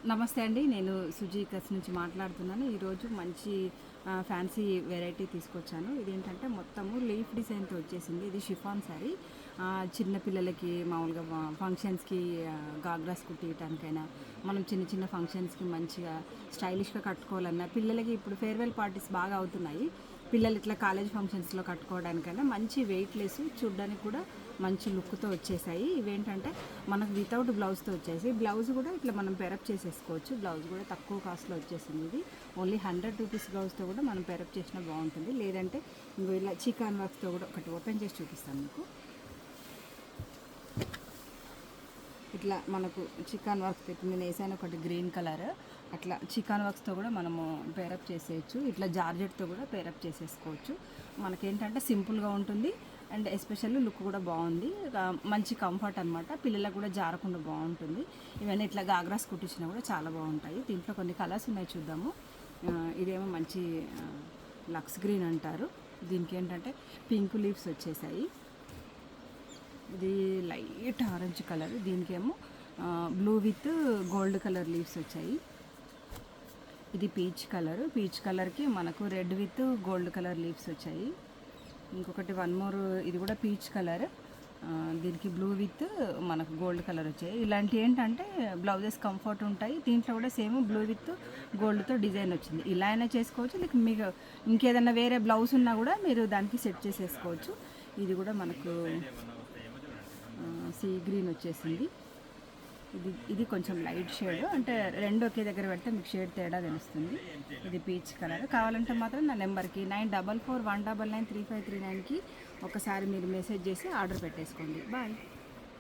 నమస్తే అండి. నేను సుజీకస్ నుంచి మాట్లాడుతున్నాను. ఈరోజు మంచి ఫ్యాన్సీ వెరైటీ తీసుకొచ్చాను. ఇదేంటంటే మొత్తము లీఫ్ డిజైన్తో వచ్చేసింది. ఇది షిఫాన్ శారీ. చిన్న పిల్లలకి మామూలుగా ఫంక్షన్స్కి గాగ్రాస్ కుట్టియటానికైనా, మనం చిన్న చిన్న ఫంక్షన్స్కి మంచిగా స్టైలిష్గా కట్టుకోవాలన్నా, పిల్లలకి ఇప్పుడు ఫేర్వెల్ పార్టీస్ బాగా అవుతున్నాయి. పిల్లలు ఇట్లా కాలేజ్ ఫంక్షన్స్లో కట్టుకోవడానికైనా మంచి వెయిట్లెస్, చూడడానికి కూడా మంచి లుక్తో వచ్చేసాయి. ఇవేంటంటే మనకు వితౌట్ బ్లౌజ్తో వచ్చేసి, బ్లౌజ్ కూడా ఇట్లా మనం పెరప్ చేసేసుకోవచ్చు. బ్లౌజ్ కూడా తక్కువ కాస్ట్లో వచ్చేసింది. ఇది ఓన్లీ 100 రూపీస్ బ్లౌజ్తో కూడా మనం పెరప్ చేసినా బాగుంటుంది. లేదంటే ఇంకో ఇలా చికాన్ వర్క్తో కూడా ఒకటి ఓపెన్ చేసి చూపిస్తాను మీకు. ఇట్లా మనకు చికాన్ వర్క్ ఇప్పుడు నేను వేసాను ఒకటి గ్రీన్ కలర్. అట్లా చికాన్ వర్క్స్తో కూడా మనము పేరప్ చేసేయచ్చు. ఇట్లా జార్జెట్తో కూడా పేరప్ చేసేసుకోవచ్చు. మనకేంటంటే సింపుల్గా ఉంటుంది అండ్ ఎస్పెషల్లీ లుక్ కూడా బాగుంది. మంచి కంఫర్ట్ అనమాట. పిల్లలకు కూడా జారకుండా బాగుంటుంది. ఇవన్నీ ఇట్లా గాగ్రాస్ కుట్టించినా కూడా చాలా బాగుంటాయి. దీంట్లో కొన్ని కలర్స్ ఉన్నాయి, చూద్దాము. ఇదేమో మంచి లక్స్ గ్రీన్ అంటారు. దీనికి ఏంటంటే పింక్ లీవ్స్ వచ్చేసాయి. ఇది లైట్ ఆరెంజ్ కలర్. దీనికేమో blue with gold colour leaves వచ్చాయి. ఇది పీచ్ కలర్. పీచ్ కలర్కి మనకు red with gold colour leaves వచ్చాయి. ఇంకొకటి వన్ మోర్, ఇది కూడా పీచ్ కలర్. దీనికి బ్లూ విత్ మనకు గోల్డ్ కలర్ వచ్చాయి. ఇలాంటివి ఏంటంటే బ్లౌజెస్ కంఫర్ట్ ఉంటాయి. దీంట్లో కూడా సేమ్ బ్లూ విత్ గోల్డ్తో డిజైన్ వచ్చింది. ఇలా అయినా చేసుకోవచ్చు, లేక మీకు ఇంకేదన్నా వేరే బ్లౌజ్ ఉన్నా కూడా మీరు దానికి సెట్ చేసేసుకోవచ్చు. ఇది కూడా మనకు సీ గ్రీన్ వచ్చేసింది. ఇది కొంచెం లైట్ షేడ్, అంటే రెండు ఒకే దగ్గర పెడితే మీకు షేడ్ తేడా తెలుస్తుంది. ఇది పీచ్ కలర్. కావాలంటే మాత్రం నా నెంబర్కి 9441993539కి ఒకసారి మీరు మెసేజ్ చేసి ఆర్డర్ పెట్టేసుకోండి. బాయ్.